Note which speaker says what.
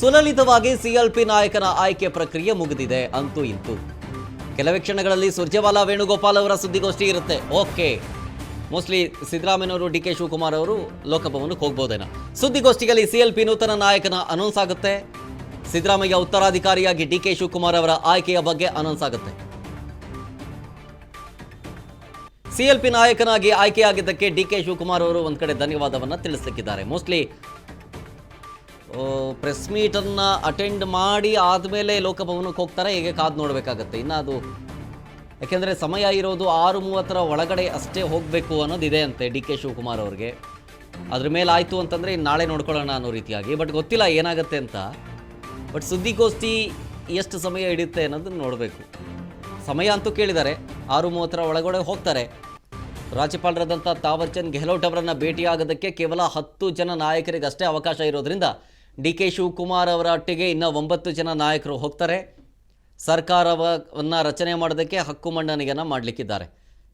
Speaker 1: ಸುಲಲಿತವಾಗಿ ಸಿಎಲ್ಪಿ ನಾಯಕನ ಆಯ್ಕೆ ಪ್ರಕ್ರಿಯೆ ಮುಗಿದಿದೆ. ಅಂತೂ ಇಂತೂ ಕೆಲವೇ ಕ್ಷಣಗಳಲ್ಲಿ ಸುರ್ಜೇವಾಲಾ ವೇಣುಗೋಪಾಲ್ ಅವರ ಸುದ್ದಿಗೋಷ್ಠಿ ಇರುತ್ತೆ. ಓಕೆ, ಮೋಸ್ಟ್ಲಿ ಸಿದ್ದರಾಮಯ್ಯನವರು, ಡಿ ಕೆ ಶಿವಕುಮಾರ್ ಅವರು ಲೋಕಭವನಕ್ಕೆ ಹೋಗ್ಬೋದೇನೋ. ಸುದ್ದಿಗೋಷ್ಠಿಯಲ್ಲಿ ಸಿಎಲ್ಪಿ ನೂತನ ನಾಯಕನ ಅನೌನ್ಸ್ ಆಗುತ್ತೆ. ಸಿದ್ದರಾಮಯ್ಯ ಉತ್ತರಾಧಿಕಾರಿಯಾಗಿ ಡಿ ಕೆ ಶಿವಕುಮಾರ್ ಅವರ ಆಯ್ಕೆಯ ಬಗ್ಗೆ ಅನೌನ್ಸ್ ಆಗುತ್ತೆ. ಸಿಎಲ್ಪಿ ನಾಯಕನಾಗಿ ಆಯ್ಕೆಯಾಗಿದ್ದಕ್ಕೆ ಡಿ ಕೆ ಶಿವಕುಮಾರ್ ಅವರು ಒಂದು ಕಡೆ ಧನ್ಯವಾದವನ್ನು ತಿಳಿಸಲಿಕ್ಕಿದ್ದಾರೆ. ಮೋಸ್ಟ್ಲಿ ಪ್ರೆಸ್ ಮೀಟನ್ನು ಅಟೆಂಡ್ ಮಾಡಿ ಆದಮೇಲೆ ಲೋಕಭವನಕ್ಕೆ ಹೋಗ್ತಾರೆ, ಹೇಗೆ ಕಾದು ನೋಡಬೇಕಾಗತ್ತೆ. ಇನ್ನು ಅದು ಯಾಕೆಂದರೆ ಸಮಯ ಇರೋದು 6:30 ಒಳಗಡೆ ಅಷ್ಟೇ ಹೋಗಬೇಕು ಅನ್ನೋದಿದೆ ಅಂತೆ ಡಿ ಕೆ ಶಿವಕುಮಾರ್ ಅವ್ರಿಗೆ. ಅದ್ರ ಮೇಲೆ ಆಯಿತು ಅಂತಂದರೆ ನಾಳೆ ನೋಡ್ಕೊಳ್ಳೋಣ ಅನ್ನೋ ರೀತಿಯಾಗಿ. ಬಟ್ ಗೊತ್ತಿಲ್ಲ ಏನಾಗುತ್ತೆ ಅಂತ. ಬಟ್ ಸುದ್ದಿಗೋಷ್ಠಿ ಎಷ್ಟು ಸಮಯ ಹಿಡಿಯುತ್ತೆ ಅನ್ನೋದನ್ನು ನೋಡಬೇಕು. ಸಮಯ ಅಂತೂ ಕೇಳಿದ್ದಾರೆ, 6:30 ಒಳಗಡೆ ಹೋಗ್ತಾರೆ. ರಾಜ್ಯಪಾಲರಾದಂಥ ತಾವರ್ಚಂದ್ ಗೆಹ್ಲೋಟ್ ಅವರನ್ನು ಭೇಟಿಯಾಗೋದಕ್ಕೆ ಕೇವಲ 10 ಜನ ನಾಯಕರಿಗಷ್ಟೇ ಅವಕಾಶ ಇರೋದ್ರಿಂದ ಡಿ ಕೆ ಶಿವಕುಮಾರ್ ಅವರ ಒಟ್ಟಿಗೆ ಇನ್ನೂ 9 ಜನ ನಾಯಕರು ಹೋಗ್ತಾರೆ. ಸರ್ಕಾರವನ್ನು ರಚನೆ ಮಾಡೋದಕ್ಕೆ ಹಕ್ಕು ಮಂಡನೆಯನ್ನು ಮಾಡಲಿಕ್ಕಿದ್ದಾರೆ.